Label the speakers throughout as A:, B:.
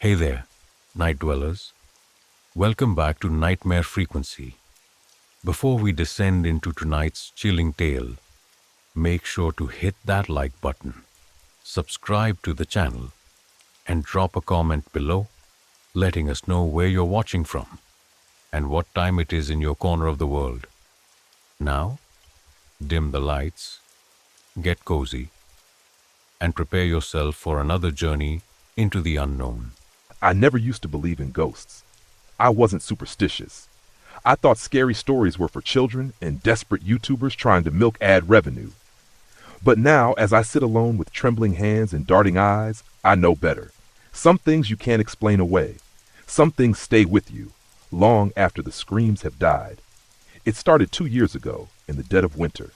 A: Hey there, night dwellers. Welcome back to Nightmare Frequency. Before we descend into tonight's chilling tale, make sure to hit that like button, subscribe to the channel, and drop a comment below letting us know where you're watching from and what time it is in your corner of the world. Now, dim the lights, get cozy, and prepare yourself for another journey into the unknown.
B: I never used to believe in ghosts. I wasn't superstitious. I thought scary stories were for children and desperate YouTubers trying to milk ad revenue. But now, as I sit alone with trembling hands and darting eyes, I know better. Some things you can't explain away. Some things stay with you, long after the screams have died. It started 2 years ago, in the dead of winter.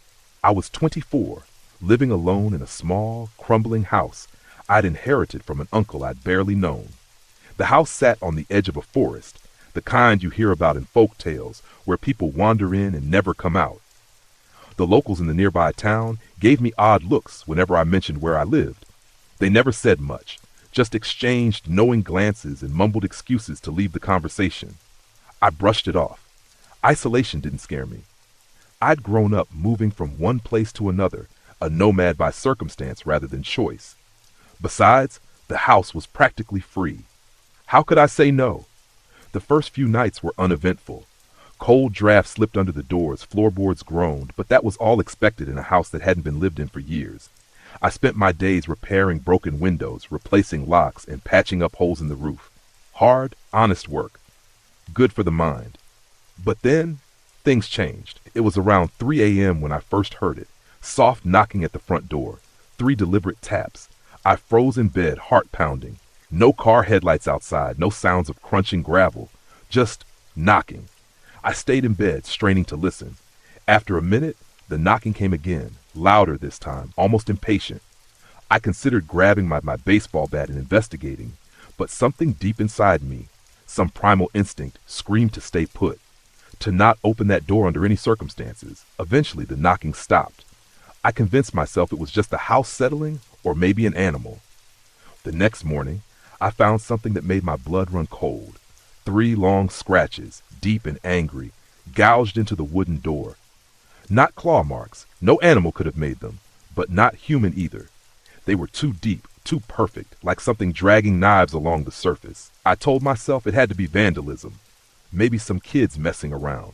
B: I was 24, living alone in a small, crumbling house I'd inherited from an uncle I'd barely known. The house sat on the edge of a forest, the kind you hear about in folk tales, where people wander in and never come out. The locals in the nearby town gave me odd looks whenever I mentioned where I lived. They never said much, just exchanged knowing glances and mumbled excuses to leave the conversation. I brushed it off. Isolation didn't scare me. I'd grown up moving from one place to another, a nomad by circumstance rather than choice. Besides, the house was practically free. How could I say no? The first few nights were uneventful. Cold drafts slipped under the doors, floorboards groaned, but that was all expected in a house that hadn't been lived in for years. I spent my days repairing broken windows, replacing locks, and patching up holes in the roof. Hard, honest work. Good for the mind. But then, things changed. It was around 3 a.m. when I first heard it. Soft knocking at the front door. 3 deliberate taps. I froze in bed, heart pounding. No car headlights outside, no sounds of crunching gravel. Just knocking. I stayed in bed, straining to listen. After a minute, the knocking came again, louder this time, almost impatient. I considered grabbing my baseball bat and investigating, but something deep inside me, some primal instinct, screamed to stay put, to not open that door under any circumstances. Eventually, the knocking stopped. I convinced myself it was just the house settling, or maybe an animal. The next morning, I found something that made my blood run cold. 3 long scratches, deep and angry, gouged into the wooden door. Not claw marks, no animal could have made them, but not human either. They were too deep, too perfect, like something dragging knives along the surface. I told myself it had to be vandalism, maybe some kids messing around.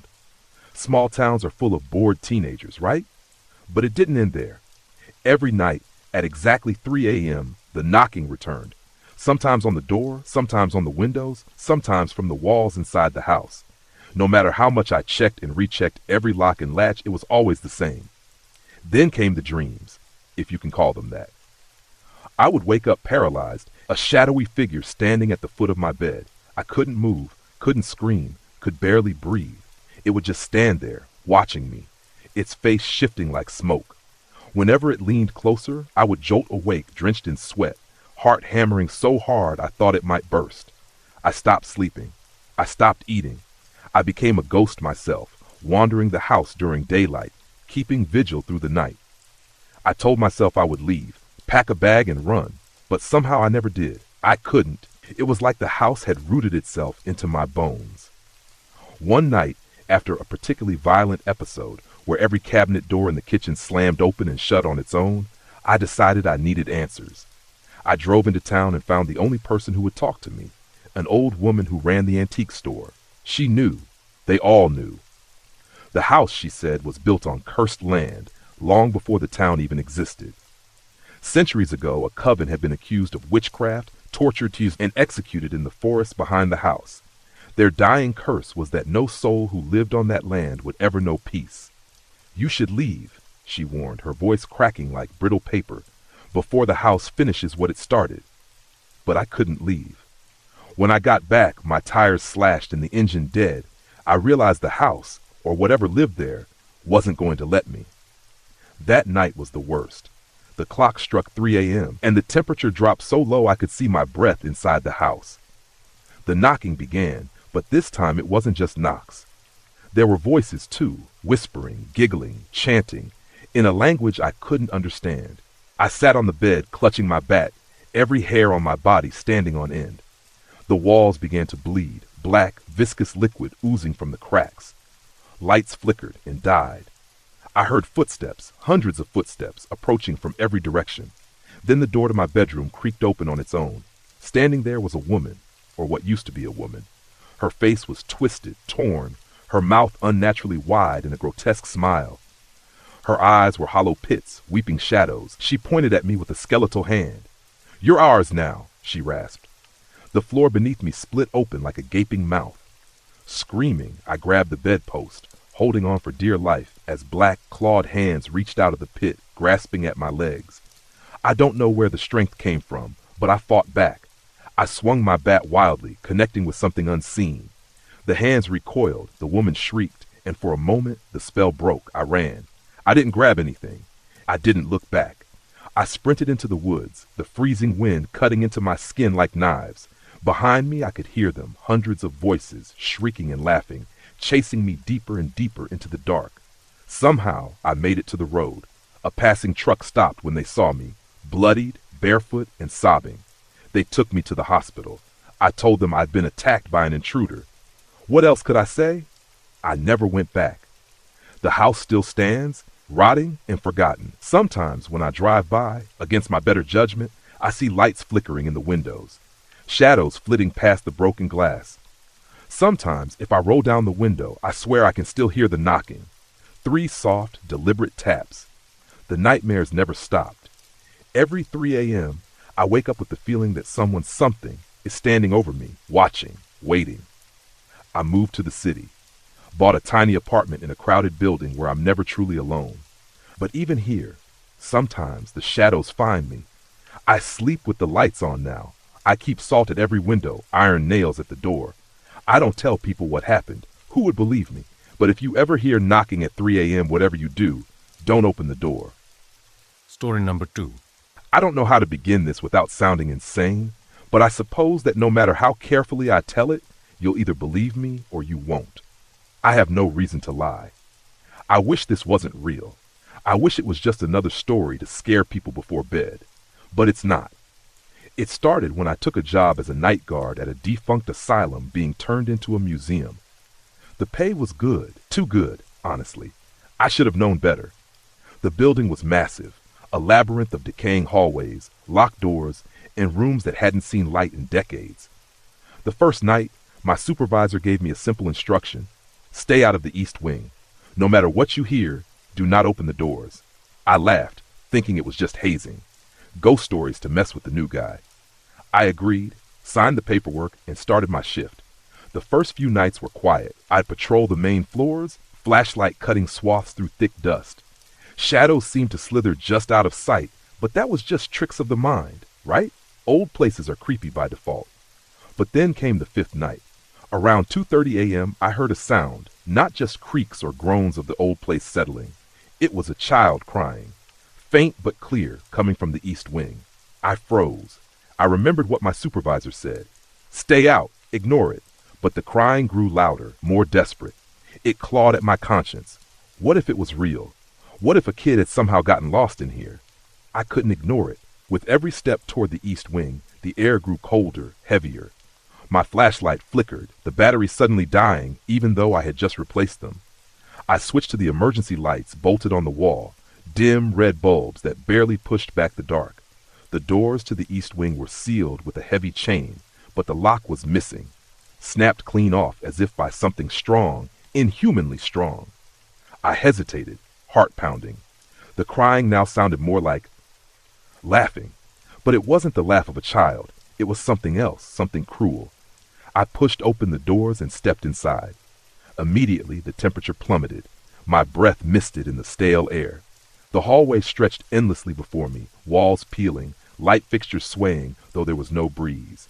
B: Small towns are full of bored teenagers, right? But it didn't end there. Every night, at exactly 3 a.m., the knocking returned. Sometimes on the door, sometimes on the windows, sometimes from the walls inside the house. No matter how much I checked and rechecked every lock and latch, it was always the same. Then came the dreams, if you can call them that. I would wake up paralyzed, a shadowy figure standing at the foot of my bed. I couldn't move, couldn't scream, could barely breathe. It would just stand there, watching me, its face shifting like smoke. Whenever it leaned closer, I would jolt awake, drenched in sweat, heart hammering so hard I thought it might burst. I stopped sleeping. I stopped eating. I became a ghost myself, wandering the house during daylight, keeping vigil through the night. I told myself I would leave, pack a bag and run, but somehow I never did. I couldn't. It was like the house had rooted itself into my bones. One night, after a particularly violent episode, where every cabinet door in the kitchen slammed open and shut on its own, I decided I needed answers. I drove into town and found the only person who would talk to me, an old woman who ran the antique store. She knew. They all knew. The house, she said, was built on cursed land, long before the town even existed. Centuries ago, a coven had been accused of witchcraft, tortured and executed in the forest behind the house. Their dying curse was that no soul who lived on that land would ever know peace. You should leave, she warned, her voice cracking like brittle paper, before the house finishes what it started. But I couldn't leave. When I got back, my tires slashed and the engine dead, I realized the house, or whatever lived there, wasn't going to let me. That night was the worst. The clock struck 3 a.m., and the temperature dropped so low I could see my breath inside the house. The knocking began, but this time it wasn't just knocks. There were voices too, whispering, giggling, chanting, in a language I couldn't understand. I sat on the bed, clutching my bat, every hair on my body standing on end. The walls began to bleed, black, viscous liquid oozing from the cracks. Lights flickered and died. I heard footsteps, hundreds of footsteps, approaching from every direction. Then the door to my bedroom creaked open on its own. Standing there was a woman, or what used to be a woman. Her face was twisted, torn, her mouth unnaturally wide in a grotesque smile. Her eyes were hollow pits, weeping shadows. She pointed at me with a skeletal hand. "You're ours now," she rasped. The floor beneath me split open like a gaping mouth. Screaming, I grabbed the bedpost, holding on for dear life as black, clawed hands reached out of the pit, grasping at my legs. I don't know where the strength came from, but I fought back. I swung my bat wildly, connecting with something unseen. The hands recoiled, the woman shrieked, and for a moment the spell broke. I ran. I didn't grab anything. I didn't look back. I sprinted into the woods, the freezing wind cutting into my skin like knives. Behind me I could hear them, hundreds of voices, shrieking and laughing, chasing me deeper and deeper into the dark. Somehow I made it to the road. A passing truck stopped when they saw me, bloodied, barefoot, and sobbing. They took me to the hospital. I told them I'd been attacked by an intruder. What else could I say? I never went back. The house still stands, rotting and forgotten. Sometimes when I drive by, against my better judgment, I see lights flickering in the windows, shadows flitting past the broken glass. Sometimes, if I roll down the window, I swear I can still hear the knocking. 3 soft, deliberate taps. The nightmares never stopped. Every 3 a.m., I wake up with the feeling that something is standing over me, watching, waiting. I moved to the city, bought a tiny apartment in a crowded building where I'm never truly alone. But even here, sometimes the shadows find me. I sleep with the lights on now. I keep salt at every window, iron nails at the door. I don't tell people what happened. Who would believe me? But if you ever hear knocking at 3 a.m., whatever you do, don't open the door.
A: Story number 2.
B: I don't know how to begin this without sounding insane, but I suppose that no matter how carefully I tell it, you'll either believe me or you won't. I have no reason to lie. I wish this wasn't real. I wish it was just another story to scare people before bed. But it's not. It started when I took a job as a night guard at a defunct asylum being turned into a museum. The pay was good, too good, honestly. I should have known better. The building was massive, a labyrinth of decaying hallways, locked doors, and rooms that hadn't seen light in decades. The first night, my supervisor gave me a simple instruction: stay out of the East Wing. No matter what you hear, do not open the doors. I laughed, thinking it was just hazing. Ghost stories to mess with the new guy. I agreed, signed the paperwork, and started my shift. The first few nights were quiet. I'd patrol the main floors, flashlight cutting swaths through thick dust. Shadows seemed to slither just out of sight, but that was just tricks of the mind, right? Old places are creepy by default. But then came the 5th night. Around 2:30 a.m., I heard a sound, not just creaks or groans of the old place settling. It was a child crying, faint but clear, coming from the East Wing. I froze. I remembered what my supervisor said. Stay out, ignore it. But the crying grew louder, more desperate. It clawed at my conscience. What if it was real? What if a kid had somehow gotten lost in here? I couldn't ignore it. With every step toward the East Wing, the air grew colder, heavier. My flashlight flickered, the battery suddenly dying, even though I had just replaced them. I switched to the emergency lights bolted on the wall, dim red bulbs that barely pushed back the dark. The doors to the East Wing were sealed with a heavy chain, but the lock was missing, snapped clean off as if by something strong, inhumanly strong. I hesitated, heart pounding. The crying now sounded more like laughing, but it wasn't the laugh of a child. It was something else, something cruel. I pushed open the doors and stepped inside. Immediately, the temperature plummeted. My breath misted in the stale air. The hallway stretched endlessly before me, walls peeling, light fixtures swaying, though there was no breeze.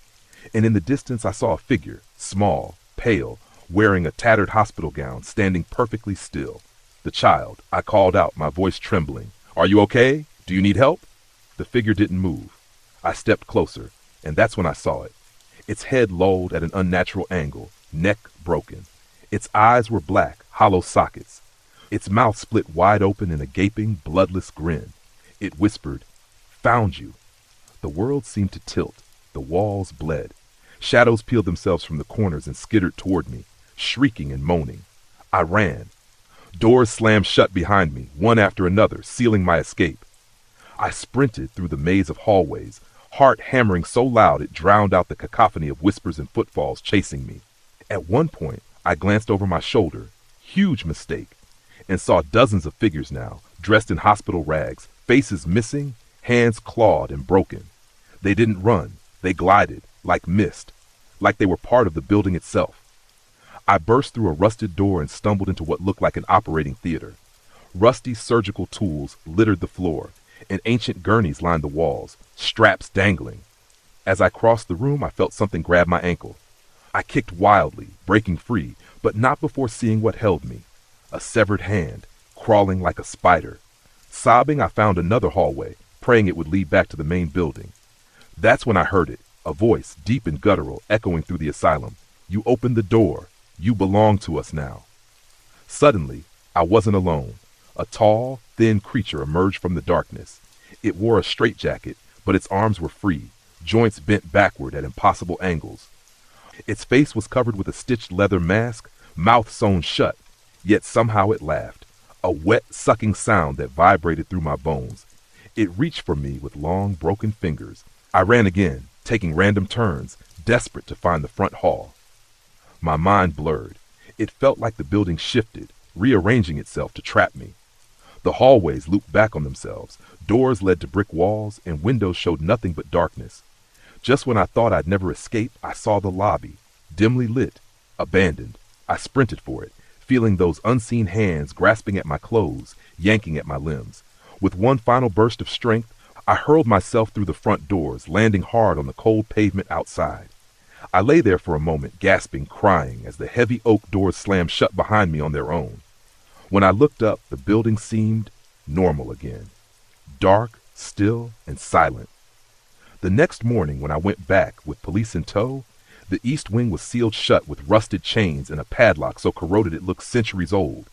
B: And in the distance I saw a figure, small, pale, wearing a tattered hospital gown, standing perfectly still. The child. I called out, my voice trembling. "Are you okay? Do you need help?" The figure didn't move. I stepped closer, and that's when I saw it. Its head lolled at an unnatural angle, neck broken. Its eyes were black, hollow sockets. Its mouth split wide open in a gaping, bloodless grin. It whispered, "Found you." The world seemed to tilt. The walls bled. Shadows peeled themselves from the corners and skittered toward me, shrieking and moaning. I ran. Doors slammed shut behind me, one after another, sealing my escape. I sprinted through the maze of hallways, heart hammering so loud it drowned out the cacophony of whispers and footfalls chasing me. At one point, I glanced over my shoulder, huge mistake, and saw dozens of figures now, dressed in hospital rags, faces missing, hands clawed and broken. They didn't run, they glided, like mist, like they were part of the building itself. I burst through a rusted door and stumbled into what looked like an operating theater. Rusty surgical tools littered the floor, and ancient gurneys lined the walls, straps dangling. As I crossed the room, I felt something grab my ankle. I kicked wildly, breaking free, but not before seeing what held me. A severed hand, crawling like a spider. Sobbing, I found another hallway, praying it would lead back to the main building. That's when I heard it, a voice, deep and guttural, echoing through the asylum. You opened the door. You belong to us now. Suddenly, I wasn't alone. A tall, thin creature emerged from the darkness. It wore a straitjacket, but its arms were free, joints bent backward at impossible angles. Its face was covered with a stitched leather mask, mouth sewn shut, yet somehow it laughed, a wet, sucking sound that vibrated through my bones. It reached for me with long, broken fingers. I ran again, taking random turns, desperate to find the front hall. My mind blurred. It felt like the building shifted, rearranging itself to trap me. The hallways looped back on themselves. Doors led to brick walls, and windows showed nothing but darkness. Just when I thought I'd never escape, I saw the lobby, dimly lit, abandoned. I sprinted for it, feeling those unseen hands grasping at my clothes, yanking at my limbs. With one final burst of strength, I hurled myself through the front doors, landing hard on the cold pavement outside. I lay there for a moment, gasping, crying, as the heavy oak doors slammed shut behind me on their own. When I looked up, the building seemed normal again. Dark, still, and silent. The next morning, when I went back, with police in tow, the east wing was sealed shut with rusted chains and a padlock so corroded it looked centuries old.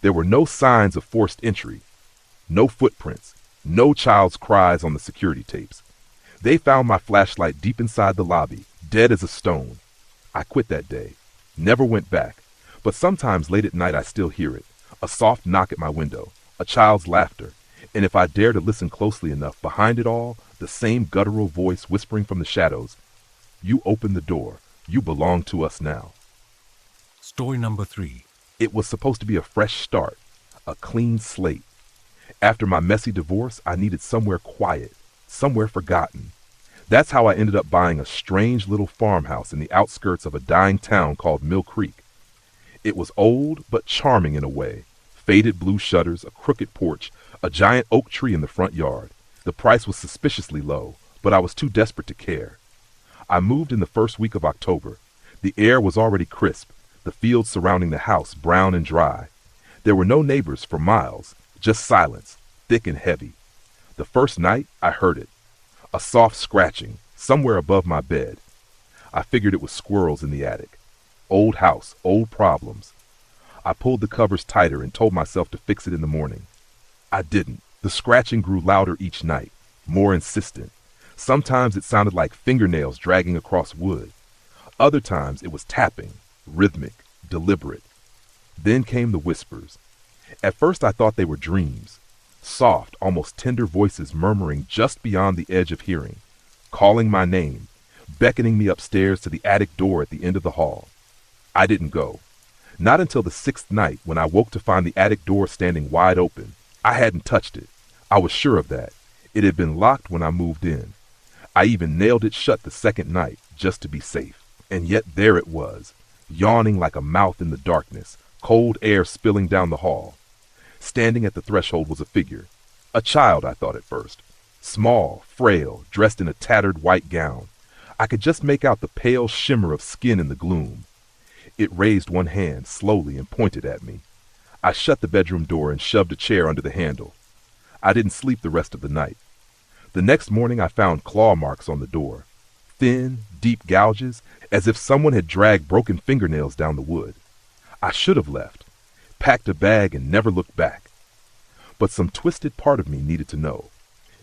B: There were no signs of forced entry, no footprints, no child's cries on the security tapes. They found my flashlight deep inside the lobby, dead as a stone. I quit that day, never went back, but sometimes late at night I still hear it, a soft knock at my window, a child's laughter, and if I dare to listen closely enough, behind it all, the same guttural voice whispering from the shadows, "You opened the door. You belong to us now."
A: Story number 3.
B: It was supposed to be a fresh start, a clean slate. After my messy divorce, I needed somewhere quiet, somewhere forgotten. That's how I ended up buying a strange little farmhouse in the outskirts of a dying town called Mill Creek. It was old but charming in a way. Faded blue shutters, a crooked porch, a giant oak tree in the front yard. The price was suspiciously low, but I was too desperate to care. I moved in the first week of October. The air was already crisp, the fields surrounding the house brown and dry. There were no neighbors for miles, just silence, thick and heavy. The first night, I heard it. A soft scratching, somewhere above my bed. I figured it was squirrels in the attic. Old house, old problems. I pulled the covers tighter and told myself to fix it in the morning. I didn't. The scratching grew louder each night, more insistent. Sometimes it sounded like fingernails dragging across wood. Other times it was tapping, rhythmic, deliberate. Then came the whispers. At first I thought they were dreams. Soft, almost tender voices murmuring just beyond the edge of hearing, calling my name, beckoning me upstairs to the attic door at the end of the hall. I didn't go. Not until the 6th night when I woke to find the attic door standing wide open. I hadn't touched it. I was sure of that. It had been locked when I moved in. I even nailed it shut the 2nd night, just to be safe. And yet there it was, yawning like a mouth in the darkness, cold air spilling down the hall. Standing at the threshold was a figure. A child, I thought at first. Small, frail, dressed in a tattered white gown. I could just make out the pale shimmer of skin in the gloom. It raised one hand slowly and pointed at me. I shut the bedroom door and shoved a chair under the handle. I didn't sleep the rest of the night. The next morning I found claw marks on the door. Thin, deep gouges, as if someone had dragged broken fingernails down the wood. I should have left, packed a bag and never looked back. But some twisted part of me needed to know,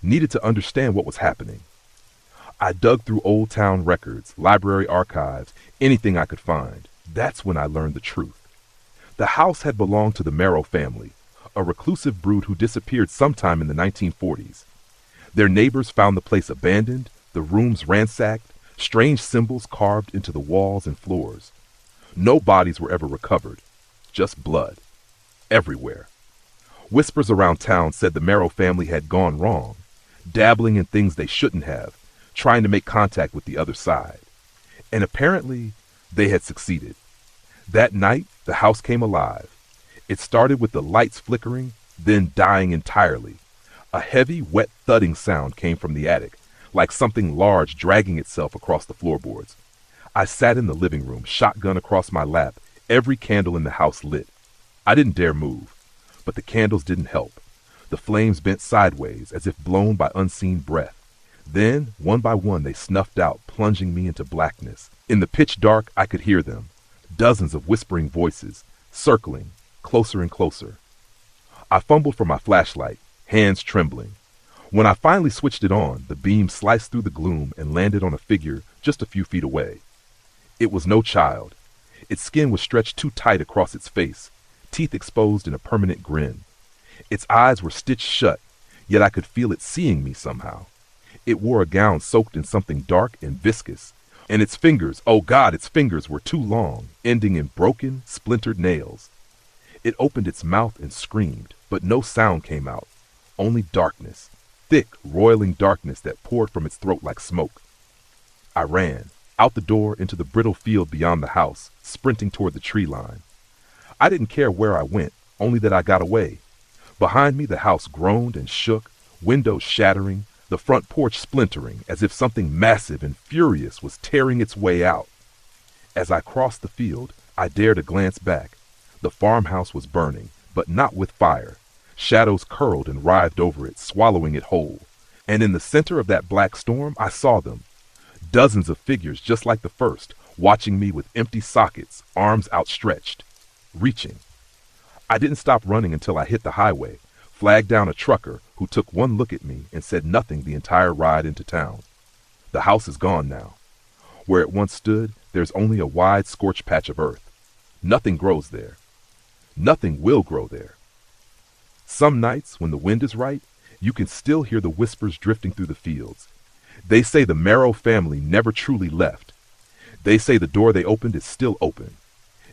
B: needed to understand what was happening. I dug through old town records, library archives, anything I could find. That's when I learned the truth. The house had belonged to the Merrill family, a reclusive brood who disappeared sometime in the 1940s. Their neighbors found the place abandoned, the rooms ransacked, strange symbols carved into the walls and floors. No bodies were ever recovered, just blood, everywhere. Whispers around town said the Merrill family had gone wrong, dabbling in things they shouldn't have, trying to make contact with the other side. And apparently, they had succeeded. That night, the house came alive. It started with the lights flickering, then dying entirely. A heavy, wet thudding sound came from the attic, like something large dragging itself across the floorboards. I sat in the living room, shotgun across my lap, every candle in the house lit. I didn't dare move, but the candles didn't help. The flames bent sideways as if blown by unseen breath. Then, one by one, they snuffed out, plunging me into blackness. In the pitch dark, I could hear them. Dozens of whispering voices, circling, closer and closer. I fumbled for my flashlight, hands trembling. When I finally switched it on, the beam sliced through the gloom and landed on a figure just a few feet away. It was no child. Its skin was stretched too tight across its face, teeth exposed in a permanent grin. Its eyes were stitched shut, yet I could feel it seeing me somehow. It wore a gown soaked in something dark and viscous, and its fingers, oh God, its fingers were too long, ending in broken, splintered nails. It opened its mouth and screamed, but no sound came out, only darkness, thick, roiling darkness that poured from its throat like smoke. I ran, out the door into the brittle field beyond the house, sprinting toward the tree line. I didn't care where I went, only that I got away. Behind me the house groaned and shook, windows shattering, the front porch splintering as if something massive and furious was tearing its way out. As I crossed the field, I dared a glance back. The farmhouse was burning, but not with fire. Shadows curled and writhed over it, swallowing it whole. And in the center of that black storm, I saw them. Dozens of figures just like the first, watching me with empty sockets, arms outstretched, reaching. I didn't stop running until I hit the highway, flagged down a trucker who took one look at me and said nothing the entire ride into town. The house is gone now. Where it once stood, there's only a wide scorched patch of earth. Nothing grows there. Nothing will grow there. Some nights, when the wind is right, you can still hear the whispers drifting through the fields. They say the Merrill family never truly left. They say the door they opened is still open.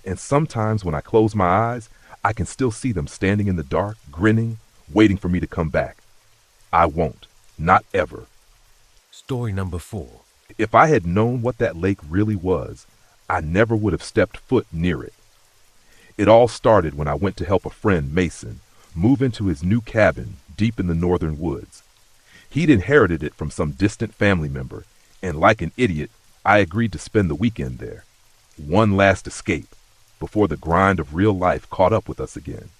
B: And sometimes when I close my eyes, I can still see them standing in the dark, grinning, waiting for me to come back. I won't. Not ever.
A: Story number 4.
B: If I had known what that lake really was, I never would have stepped foot near it. It all started when I went to help a friend, Mason, move into his new cabin deep in the northern woods. He'd inherited it from some distant family member, and like an idiot, I agreed to spend the weekend there. One last escape, before the grind of real life caught up with us again.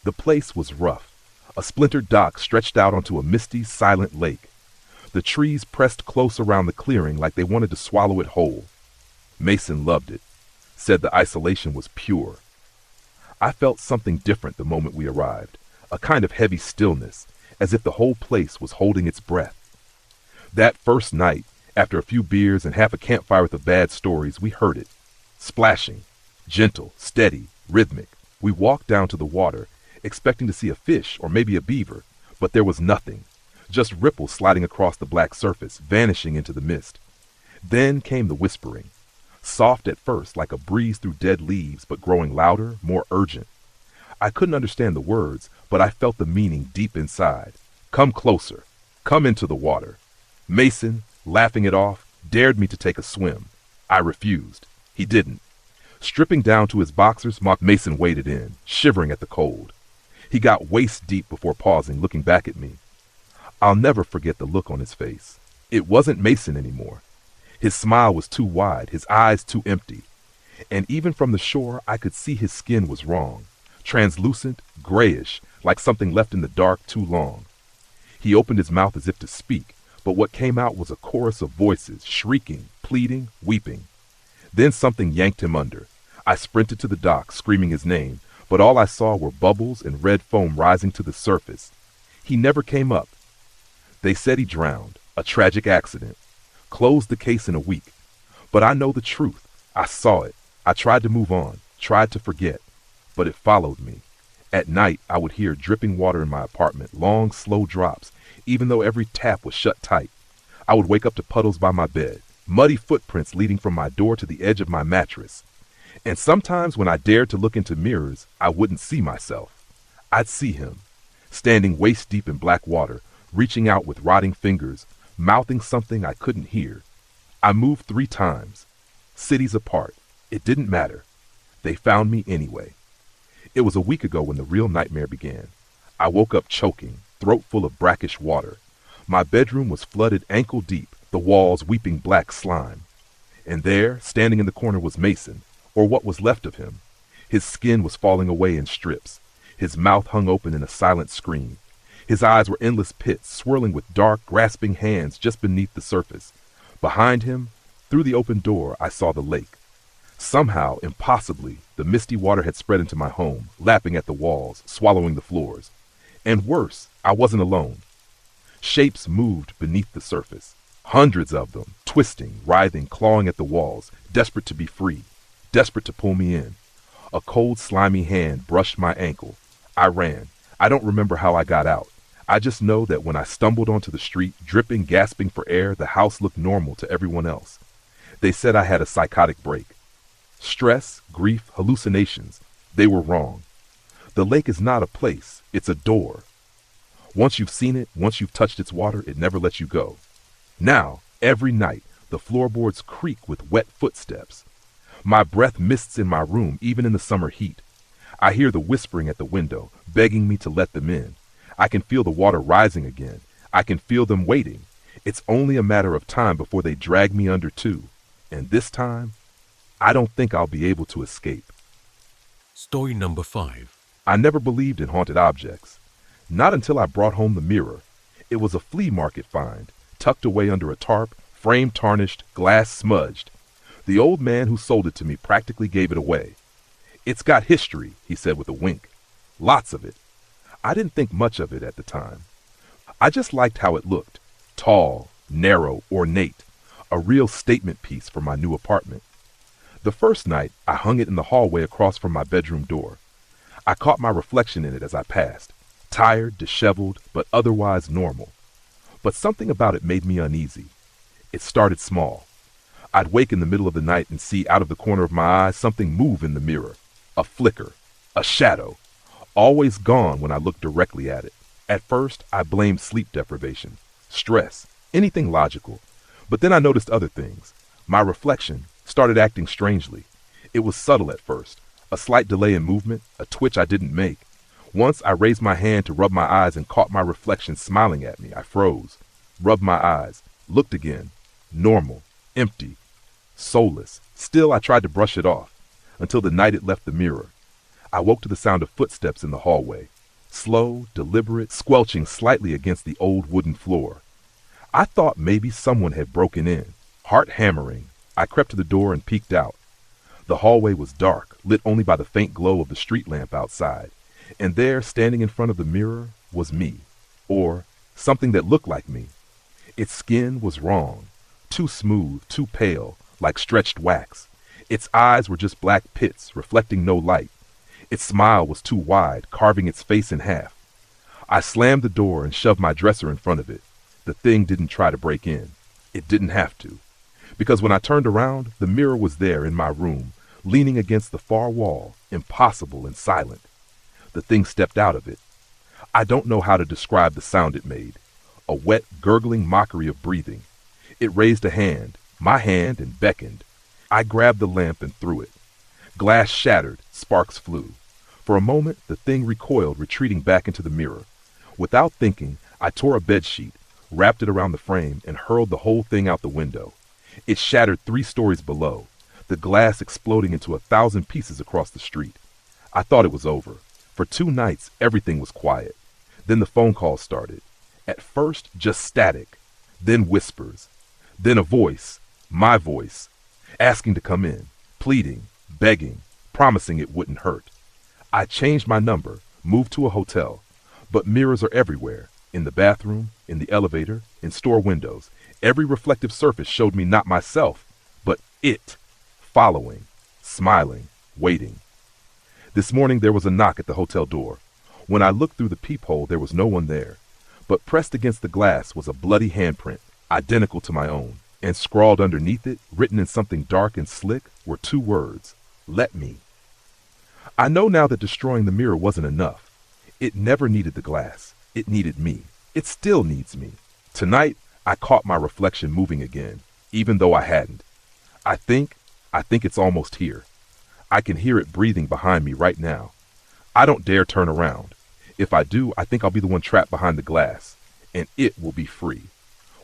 B: The place was rough. A splintered dock stretched out onto a misty, silent lake. The trees pressed close around the clearing like they wanted to swallow it whole. Mason loved it, said the isolation was pure. I felt something different the moment we arrived, a kind of heavy stillness, as if the whole place was holding its breath. That first night, after a few beers and half a campfire with the bad stories, we heard it. Splashing. Gentle, steady, rhythmic. We walked down to the water, expecting to see a fish or maybe a beaver, but there was nothing. Just ripples sliding across the black surface, vanishing into the mist. Then came the whispering. Soft at first, like a breeze through dead leaves, but growing louder, more urgent. I couldn't understand the words, but I felt the meaning deep inside. Come closer. Come into the water. Mason, laughing it off, dared me to take a swim. I refused. He didn't. Stripping down to his boxers, Mason waded in, shivering at the cold. He got waist deep before pausing, looking back at me. I'll never forget the look on his face. It wasn't Mason anymore. His smile was too wide, his eyes too empty. And even from the shore, I could see his skin was wrong. Translucent, grayish, like something left in the dark too long. He opened his mouth as if to speak, but what came out was a chorus of voices, shrieking, pleading, weeping. Then something yanked him under. I sprinted to the dock, screaming his name, but all I saw were bubbles and red foam rising to the surface. He never came up. They said he drowned, a tragic accident. closed the case in a week. But I know the truth. I saw it. I tried to move on, tried to forget, but it followed me. At night, I would hear dripping water in my apartment, long, slow drops, even though every tap was shut tight. I would wake up to puddles by my bed, muddy footprints leading from my door to the edge of my mattress. And sometimes when I dared to look into mirrors, I wouldn't see myself. I'd see him, standing waist deep in black water, reaching out with rotting fingers, mouthing something I couldn't hear. I moved 3 times, cities apart. It didn't matter. They found me anyway. It was a week ago when the real nightmare began. I woke up choking, throat full of brackish water. My bedroom was flooded ankle deep, the walls weeping black slime. And there, standing in the corner, was Mason, or what was left of him. His skin was falling away in strips. His mouth hung open in a silent scream. His eyes were endless pits, swirling with dark, grasping hands just beneath the surface. Behind him, through the open door, I saw the lake. Somehow, impossibly, the misty water had spread into my home, lapping at the walls, swallowing the floors. And worse, I wasn't alone. Shapes moved beneath the surface. Hundreds of them, twisting, writhing, clawing at the walls, desperate to be free, desperate to pull me in. A cold, slimy hand brushed my ankle. I ran. I don't remember how I got out. I just know that when I stumbled onto the street, dripping, gasping for air, the house looked normal to everyone else. They said I had a psychotic break. Stress, grief, hallucinations. They were wrong. The lake is not a place. It's a door. Once you've seen it, once you've touched its water, it never lets you go. Now, every night, the floorboards creak with wet footsteps. My breath mists in my room, even in the summer heat. I hear the whispering at the window, begging me to let them in. I can feel the water rising again. I can feel them waiting. It's only a matter of time before they drag me under too. And this time, I don't think I'll be able to escape.
A: Story number 5.
B: I never believed in haunted objects. Not until I brought home the mirror. It was a flea market find, tucked away under a tarp, frame tarnished, glass smudged. The old man who sold it to me practically gave it away. "It's got history," he said with a wink. "Lots of it." I didn't think much of it at the time. I just liked how it looked. Tall, narrow, ornate. A real statement piece for my new apartment. The first night, I hung it in the hallway across from my bedroom door. I caught my reflection in it as I passed. Tired, disheveled, but otherwise normal. But something about it made me uneasy. It started small. I'd wake in the middle of the night and see out of the corner of my eye something move in the mirror. A flicker. A shadow. Always gone when I looked directly at it. At first, I blamed sleep deprivation, stress, anything logical. But then I noticed other things. My reflection started acting strangely. It was subtle at first. A slight delay in movement, a twitch I didn't make. Once I raised my hand to rub my eyes and caught my reflection smiling at me. I froze, rubbed my eyes, looked again. Normal, empty, soulless. Still, I tried to brush it off until the night it left the mirror. I woke to the sound of footsteps in the hallway. Slow, deliberate, squelching slightly against the old wooden floor. I thought maybe someone had broken in. Heart hammering, I crept to the door and peeked out. The hallway was dark, lit only by the faint glow of the street lamp outside. And there, standing in front of the mirror, was me. Or something that looked like me. Its skin was wrong. Too smooth, too pale, like stretched wax. Its eyes were just black pits, reflecting no light. Its smile was too wide, carving its face in half. I slammed the door and shoved my dresser in front of it. The thing didn't try to break in. It didn't have to. Because when I turned around, the mirror was there in my room, leaning against the far wall, impossible and silent. The thing stepped out of it. I don't know how to describe the sound it made. A wet, gurgling mockery of breathing. It raised a hand, my hand, and beckoned. I grabbed the lamp and threw it. Glass shattered, sparks flew. For a moment, the thing recoiled, retreating back into the mirror. Without thinking, I tore a bedsheet, wrapped it around the frame, and hurled the whole thing out the window. It shattered 3 stories below, the glass exploding into 1,000 pieces across the street. I thought it was over. For 2 nights, everything was quiet. Then the phone calls started. At first, just static. Then whispers. Then a voice, my voice, asking to come in, pleading, begging, promising it wouldn't hurt. I changed my number, moved to a hotel. But mirrors are everywhere. In the bathroom, in the elevator, in store windows. Every reflective surface showed me not myself, but it, following, smiling, waiting. This morning there was a knock at the hotel door. When I looked through the peephole, there was no one there, but pressed against the glass was a bloody handprint, identical to my own, and scrawled underneath it, written in something dark and slick, were two words: let me. I know now that destroying the mirror wasn't enough. It never needed the glass. It needed me. It still needs me. Tonight, I caught my reflection moving again, even though I hadn't. I think it's almost here. I can hear it breathing behind me right now. I don't dare turn around. If I do, I think I'll be the one trapped behind the glass, and it will be free.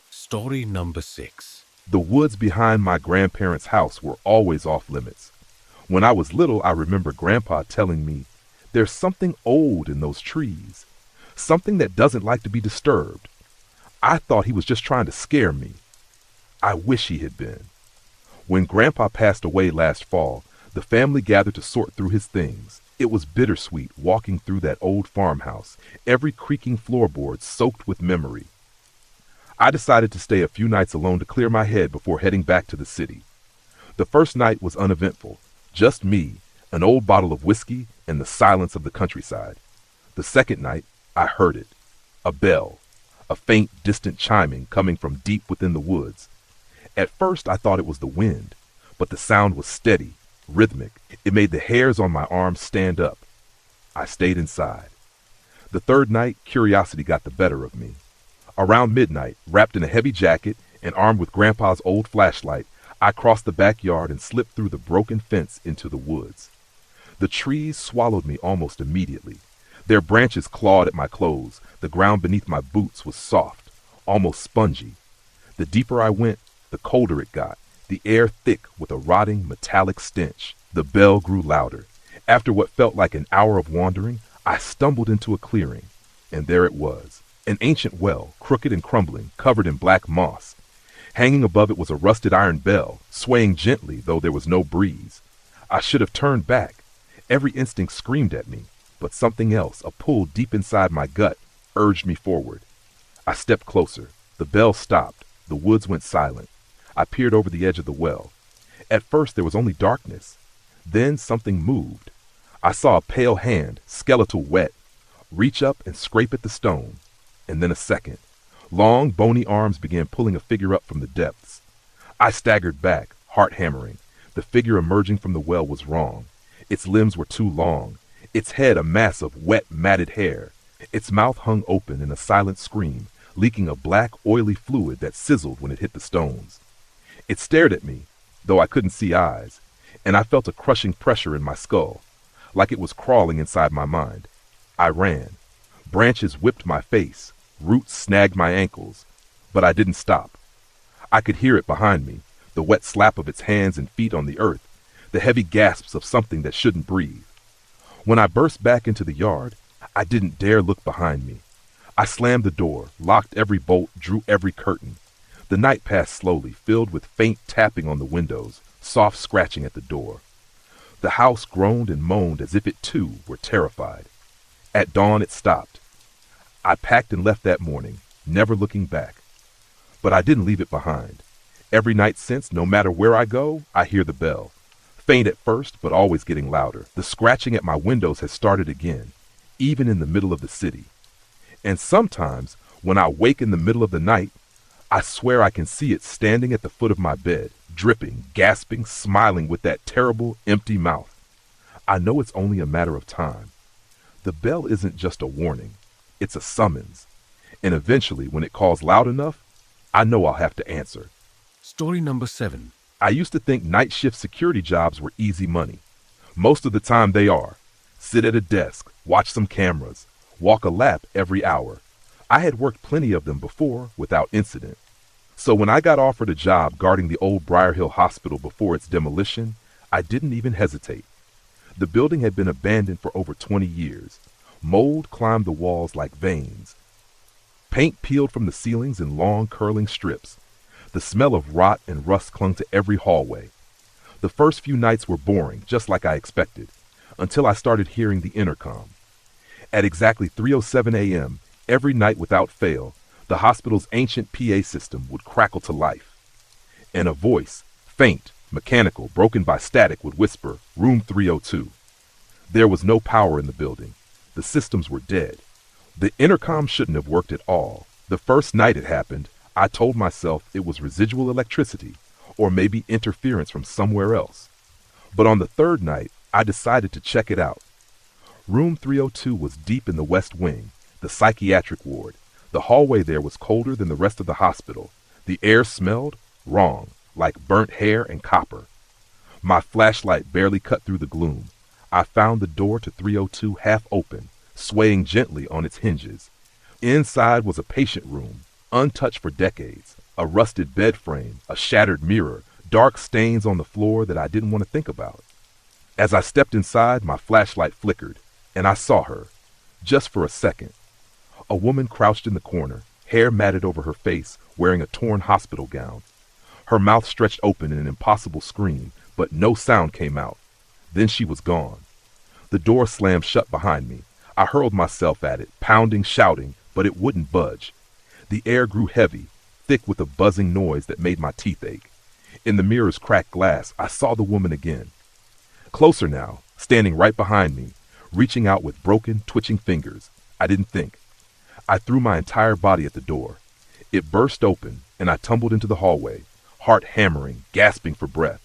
A: Story number 6.
B: The woods behind my grandparents' house were always off limits. When I was little, I remember Grandpa telling me, "There's something old in those trees, something that doesn't like to be disturbed." I thought he was just trying to scare me. I wish he had been. When Grandpa passed away last fall, the family gathered to sort through his things. It was bittersweet walking through that old farmhouse, every creaking floorboard soaked with memory. I decided to stay a few nights alone to clear my head before heading back to the city. The first night was uneventful, just me, an old bottle of whiskey, and the silence of the countryside. The second night, I heard it. A bell. A faint, distant chiming coming from deep within the woods. At first, I thought it was the wind, but the sound was steady, rhythmic. It made the hairs on my arms stand up. I stayed inside. The third night, curiosity got the better of me. Around midnight, wrapped in a heavy jacket and armed with Grandpa's old flashlight, I crossed the backyard and slipped through the broken fence into the woods. The trees swallowed me almost immediately. Their branches clawed at my clothes. The ground beneath my boots was soft, almost spongy. The deeper I went, the colder it got, the air thick with a rotting metallic stench. The bell grew louder. After what felt like an hour of wandering, I stumbled into a clearing, and there it was, an ancient well, crooked and crumbling, covered in black moss. Hanging above it was a rusted iron bell, swaying gently, though there was no breeze. I should have turned back. Every instinct screamed at me, but something else, a pull deep inside my gut, urged me forward. I stepped closer. The bell stopped. The woods went silent. I peered over the edge of the well. At first there was only darkness. Then something moved. I saw a pale hand, skeletal wet, reach up and scrape at the stone. And then a second. Long, bony arms began pulling a figure up from the depths. I staggered back, heart hammering. The figure emerging from the well was wrong. Its limbs were too long. Its head a mass of wet, matted hair. Its mouth hung open in a silent scream, leaking a black, oily fluid that sizzled when it hit the stones. It stared at me, though I couldn't see eyes, and I felt a crushing pressure in my skull, like it was crawling inside my mind. I ran. Branches whipped my face. Roots snagged my ankles. But I didn't stop. I could hear it behind me, the wet slap of its hands and feet on the earth, the heavy gasps of something that shouldn't breathe. When I burst back into the yard, I didn't dare look behind me. I slammed the door, locked every bolt, drew every curtain. The night passed slowly, filled with faint tapping on the windows, soft scratching at the door. The house groaned and moaned as if it too were terrified. At dawn it stopped. I packed and left that morning, never looking back. But I didn't leave it behind. Every night since, no matter where I go, I hear the bell. Faint at first, but always getting louder. The scratching at my windows has started again, even in the middle of the city. And sometimes, when I wake in the middle of the night, I swear I can see it standing at the foot of my bed, dripping, gasping, smiling with that terrible, empty mouth. I know it's only a matter of time. The bell isn't just a warning. It's a summons. And eventually, when it calls loud enough, I know I'll have to answer.
A: Story number 7.
B: I used to think night shift security jobs were easy money. Most of the time they are. Sit at a desk, watch some cameras, walk a lap every hour. I had worked plenty of them before without incident. So when I got offered a job guarding the old Briar Hill Hospital before its demolition, I didn't even hesitate. The building had been abandoned for over 20 years. Mold climbed the walls like veins. Paint peeled from the ceilings in long curling strips. The smell of rot and rust clung to every hallway. The first few nights were boring, just like I expected, until I started hearing the intercom. At exactly 3:07 a.m., every night without fail, The hospital's ancient PA system would crackle to life, and a voice, faint, mechanical, broken by static, would whisper, "Room 302." There was no power in the building. The systems were dead. The intercom shouldn't have worked at all. The first night it happened, I told myself it was residual electricity, or maybe interference from somewhere else. But on the third night, I decided to check it out. Room 302 was deep in the west wing, the psychiatric ward. The hallway there was colder than the rest of the hospital. The air smelled wrong, like burnt hair and copper. My flashlight barely cut through the gloom. I found the door to 302 half open, swaying gently on its hinges. Inside was a patient room, untouched for decades, a rusted bed frame, a shattered mirror, dark stains on the floor that I didn't want to think about. As I stepped inside, my flashlight flickered, and I saw her, just for a second. A woman crouched in the corner, hair matted over her face, wearing a torn hospital gown. Her mouth stretched open in an impossible scream, but no sound came out. Then she was gone. The door slammed shut behind me. I hurled myself at it, pounding, shouting, but it wouldn't budge. The air grew heavy, thick with a buzzing noise that made my teeth ache. In the mirror's cracked glass, I saw the woman again. Closer now, standing right behind me, reaching out with broken, twitching fingers. I didn't think. I threw my entire body at the door. It burst open, and I tumbled into the hallway, heart hammering, gasping for breath.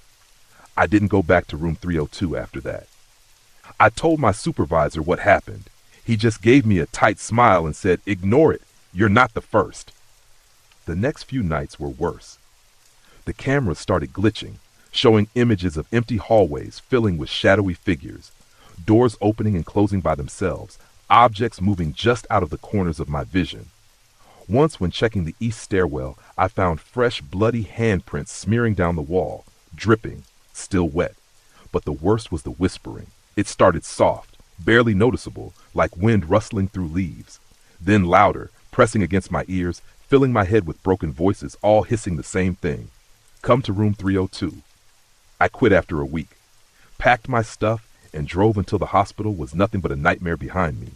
B: I didn't go back to room 302 after that. I told my supervisor what happened. He just gave me a tight smile and said, "Ignore it. You're not the first." The next few nights were worse. The cameras started glitching, showing images of empty hallways filling with shadowy figures, doors opening and closing by themselves, objects moving just out of the corners of my vision. Once, when checking the east stairwell, I found fresh, bloody handprints smearing down the wall, dripping, still wet. But the worst was the whispering. It started soft, barely noticeable, like wind rustling through leaves. Then louder, pressing against my ears, filling my head with broken voices, all hissing the same thing. "Come to room 302. I quit after a week, packed my stuff, and drove until the hospital was nothing but a nightmare behind me.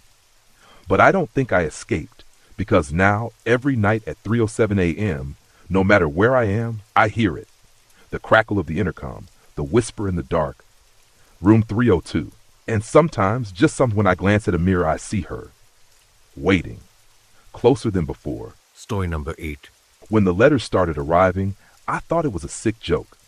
B: But I don't think I escaped, because now, every night at 3:07 a.m., no matter where I am, I hear it. The crackle of the intercom, the whisper in the dark. Room 302. And sometimes, just when I glance at a mirror, I see her. Waiting. Closer than before.
A: Story number 8.
B: When the letters started arriving, I thought it was a sick joke.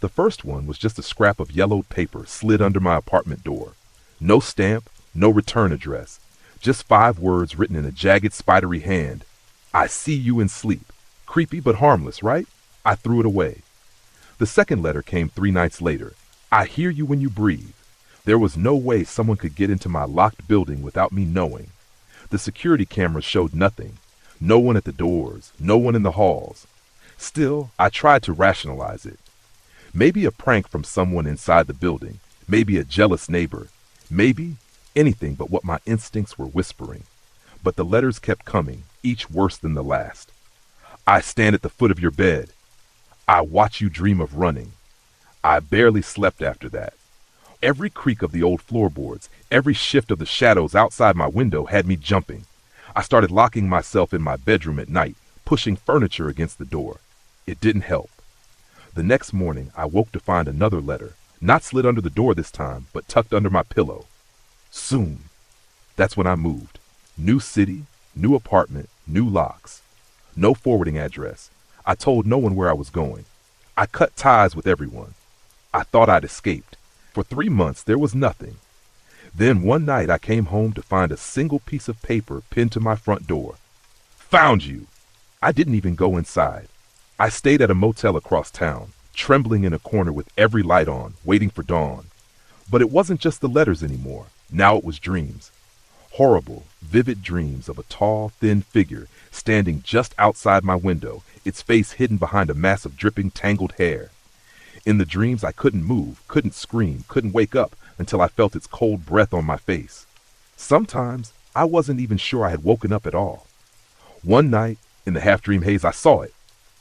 B: The first one was just a scrap of yellowed paper slid under my apartment door. No stamp, no return address. Just 5 words written in a jagged, spidery hand. "I see you in sleep. Creepy but harmless, right?" I threw it away. The second letter came 3 nights later. "I hear you when you breathe." There was no way someone could get into my locked building without me knowing. The security cameras showed nothing. No one at the doors, no one in the halls. Still, I tried to rationalize it. Maybe a prank from someone inside the building, maybe a jealous neighbor, maybe anything but what my instincts were whispering. But the letters kept coming, each worse than the last. "I stand at the foot of your bed. I watch you dream of running." I barely slept after that. Every creak of the old floorboards, every shift of the shadows outside my window had me jumping. I started locking myself in my bedroom at night, pushing furniture against the door. It didn't help. The next morning, I woke to find another letter, not slid under the door this time, but tucked under my pillow. Soon. That's when I moved. New city, new apartment, new locks. No forwarding address. I told no one where I was going. I cut ties with everyone. I thought I'd escaped. For 3 months, there was nothing. Then one night I came home to find a single piece of paper pinned to my front door. "Found you!" I didn't even go inside. I stayed at a motel across town, trembling in a corner with every light on, waiting for dawn. But it wasn't just the letters anymore. Now it was dreams. Horrible, vivid dreams of a tall, thin figure standing just outside my window, its face hidden behind a mass of dripping, tangled hair. In the dreams, I couldn't move, couldn't scream, couldn't wake up until I felt its cold breath on my face. Sometimes, I wasn't even sure I had woken up at all. One night, in the half-dream haze, I saw it.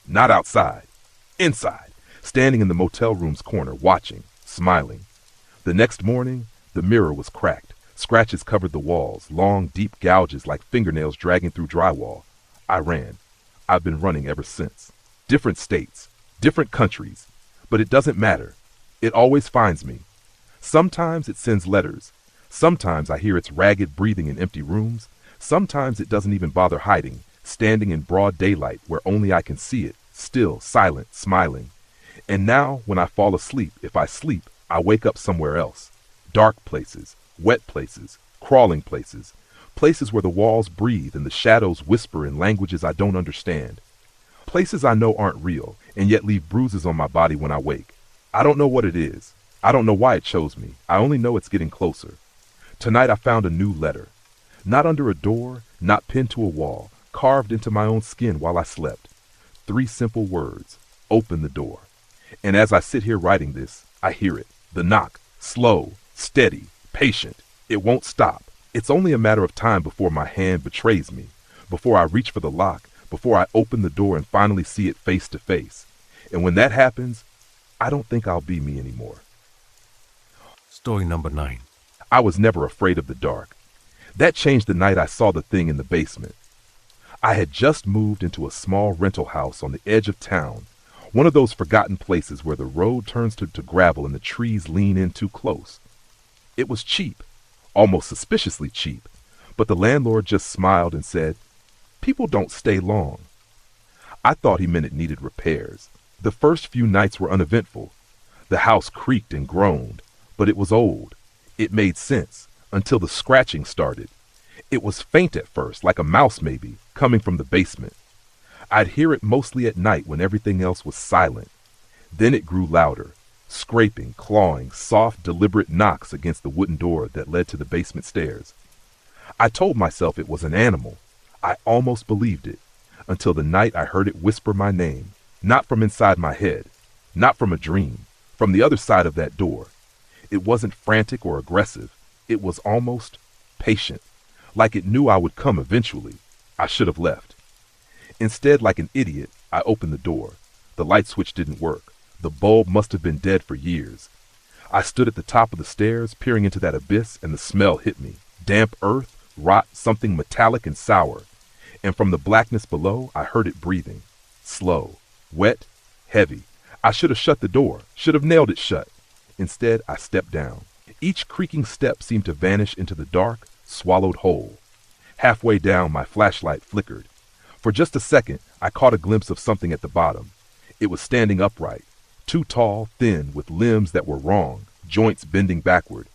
B: Not outside. Inside, standing in the motel room's corner, watching, smiling. The next morning, the mirror was cracked. Scratches covered the walls, long, deep gouges like fingernails dragging through drywall. I ran. I've been running ever since. Different states, different countries, but it doesn't matter. It always finds me. Sometimes it sends letters. Sometimes I hear its ragged breathing in empty rooms. Sometimes it doesn't even bother hiding, standing in broad daylight where only I can see it, still, silent, smiling. And now, when I fall asleep, if I sleep, I wake up somewhere else. Dark places, wet places, crawling places, places where the walls breathe and the shadows whisper in languages I don't understand. Places I know aren't real, and yet leave bruises on my body when I wake. I don't know what it is. I don't know why it chose me. I only know it's getting closer. Tonight I found a new letter. Not under a door, not pinned to a wall, carved into my own skin while I slept. 3 simple words. Open the door. And as I sit here writing this, I hear it. The knock. Slow, steady, patient. It won't stop. It's only a matter of time before my hand betrays me, before I reach for the lock, before I open the door and finally see it face to face. And when that happens, I don't think I'll be me anymore.
A: Story number 9.
B: I was never afraid of the dark. That changed the night I saw the thing in the basement. I had just moved into a small rental house on the edge of town, one of those forgotten places where the road turns to gravel and the trees lean in too close. It was cheap, almost suspiciously cheap, but the landlord just smiled and said, "People don't stay long." I thought he meant it needed repairs. The first few nights were uneventful. The house creaked and groaned, but it was old. It made sense until the scratching started. It was faint at first, like a mouse maybe, coming from the basement. I'd hear it mostly at night when everything else was silent. Then it grew louder, scraping, clawing, soft, deliberate knocks against the wooden door that led to the basement stairs. I told myself it was an animal. I almost believed it, until the night I heard it whisper my name, not from inside my head, not from a dream, from the other side of that door. It wasn't frantic or aggressive. It was almost patient, like it knew I would come eventually. I should have left. Instead, like an idiot, I opened the door. The light switch didn't work. The bulb must have been dead for years. I stood at the top of the stairs, peering into that abyss, and the smell hit me. Damp earth, rot, something metallic and sour. And from the blackness below, I heard it breathing. Slow, wet, heavy. I should have shut the door, should have nailed it shut. Instead, I stepped down. Each creaking step seemed to vanish into the dark, swallowed whole. Halfway down, my flashlight flickered. For just a second, I caught a glimpse of something at the bottom. It was standing upright, too tall, thin, with limbs that were wrong, joints bending backward.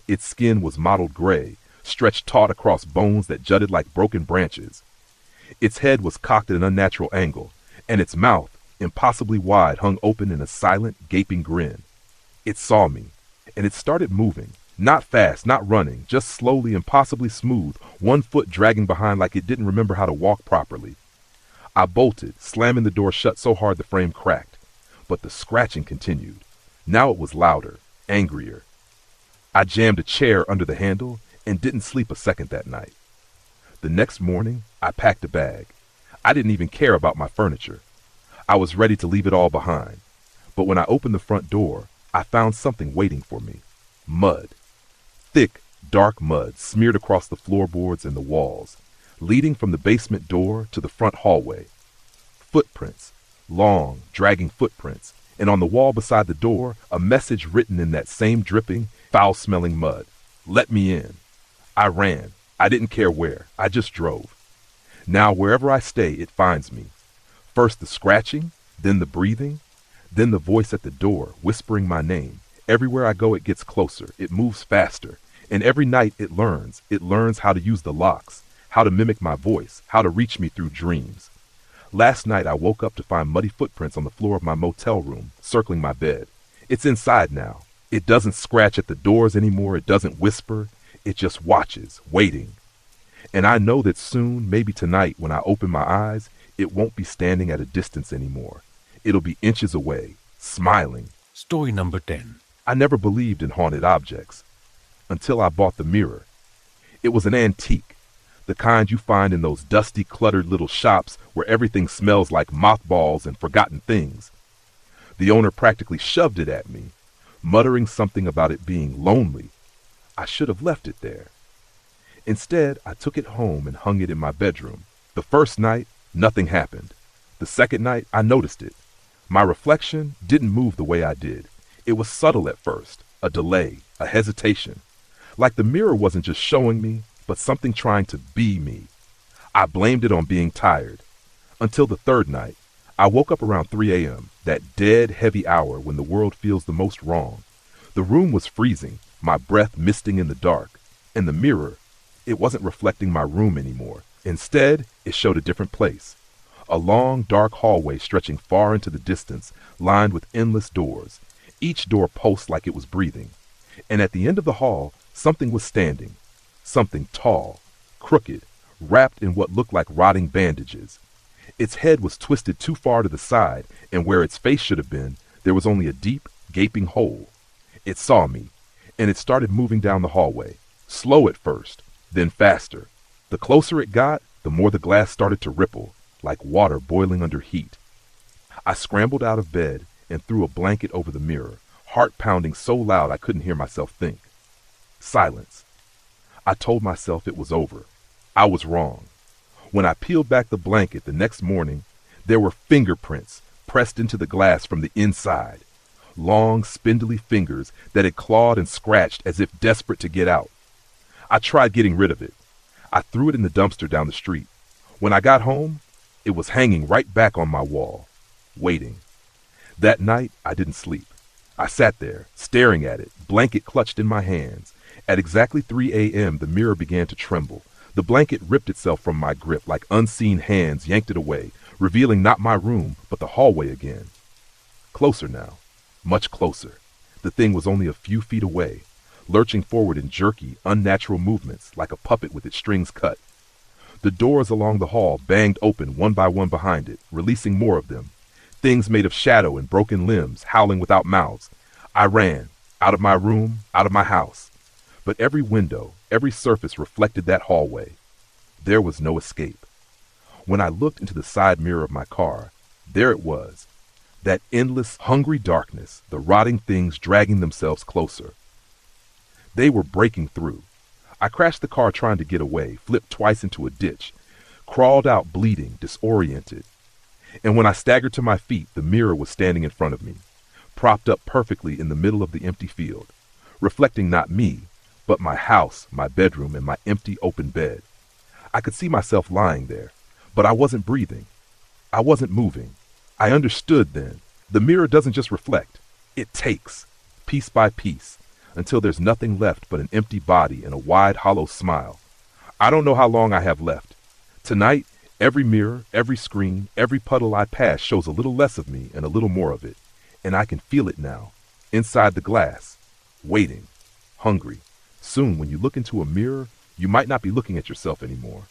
B: Its skin was mottled gray, stretched taut across bones that jutted like broken branches. Its head was cocked at an unnatural angle, and its mouth, impossibly wide, hung open in a silent, gaping grin. It saw me, and it started moving, not fast, not running, just slowly, impossibly smooth, one foot dragging behind like it didn't remember how to walk properly. I bolted, slamming the door shut so hard the frame cracked, but the scratching continued. Now it was louder, angrier. I jammed a chair under the handle and didn't sleep a second that night. The next morning, I packed a bag. I didn't even care about my furniture. I was ready to leave it all behind. But when I opened the front door, I found something waiting for me. Mud. Thick, dark mud smeared across the floorboards and the walls, leading from the basement door to the front hallway. Footprints. Long, dragging footprints. And on the wall beside the door, a message written in that same dripping, foul-smelling mud. Let me in. I ran. I didn't care where. I just drove. Now, wherever I stay, it finds me. First the scratching, then the breathing, then the voice at the door whispering my name. Everywhere I go, it gets closer. It moves faster. And every night it learns. It learns how to use the locks, how to mimic my voice, how to reach me through dreams. Last night I woke up to find muddy footprints on the floor of my motel room, circling my bed. It's inside now. It doesn't scratch at the doors anymore. It doesn't whisper. It just watches, waiting. And I know that soon, maybe tonight, when I open my eyes, it won't be standing at a distance anymore. It'll be inches away, smiling.
A: Story number 10.
B: I never believed in haunted objects until I bought the mirror. It was an antique, the kind you find in those dusty, cluttered little shops where everything smells like mothballs and forgotten things. The owner practically shoved it at me, muttering something about it being lonely. I should have left it there. Instead, I took it home and hung it in my bedroom. The first night, Nothing happened. The second night, I noticed it. My reflection didn't move the way I did. It was subtle at first, a delay, a hesitation. Like the mirror wasn't just showing me, but something trying to be me. I blamed it on being tired. Until the third night, I woke up around 3 a.m., that dead, heavy hour when the world feels the most wrong. The room was freezing, my breath misting in the dark, and the mirror, it wasn't reflecting my room anymore. Instead, it showed a different place. A long, dark hallway stretching far into the distance, lined with endless doors. Each door pulsed like it was breathing. And at the end of the hall, something was standing. Something tall, crooked, wrapped in what looked like rotting bandages. Its head was twisted too far to the side, and where its face should have been, there was only a deep, gaping hole. It saw me, and it started moving down the hallway, slow at first, then faster. The closer it got, the more the glass started to ripple, like water boiling under heat. I scrambled out of bed and threw a blanket over the mirror, heart pounding so loud I couldn't hear myself think. Silence. I told myself it was over. I was wrong. When I peeled back the blanket the next morning, there were fingerprints pressed into the glass from the inside. Long, spindly fingers that had clawed and scratched as if desperate to get out. I tried getting rid of it. I threw it in the dumpster down the street. When I got home, it was hanging right back on my wall, waiting. That night, I didn't sleep. I sat there, staring at it, blanket clutched in my hands. At exactly 3 a.m., the mirror began to tremble. The blanket ripped itself from my grip like unseen hands yanked it away, revealing not my room, but the hallway again. Closer now, much closer. The thing was only a few feet away, lurching forward in jerky, unnatural movements like a puppet with its strings cut. The doors along the hall banged open one by one behind it, releasing more of them. Things made of shadow and broken limbs, howling without mouths. I ran, out of my room, out of my house. But every window, every surface reflected that hallway. There was no escape. When I looked into the side mirror of my car, there it was. That endless, hungry darkness, the rotting things dragging themselves closer. They were breaking through. I crashed the car trying to get away, flipped twice into a ditch, crawled out bleeding, disoriented. And when I staggered to my feet, the mirror was standing in front of me, propped up perfectly in the middle of the empty field, reflecting not me, but my house, my bedroom, and my empty open bed. I could see myself lying there, but I wasn't breathing. I wasn't moving. I understood then. The mirror doesn't just reflect. It takes, piece by piece, until there's nothing left but an empty body and a wide, hollow smile. I don't know how long I have left. Tonight, every mirror, every screen, every puddle I pass shows a little less of me and a little more of it. And I can feel it now, inside the glass, waiting, hungry. Soon, when you look into a mirror, you might not be looking at yourself anymore.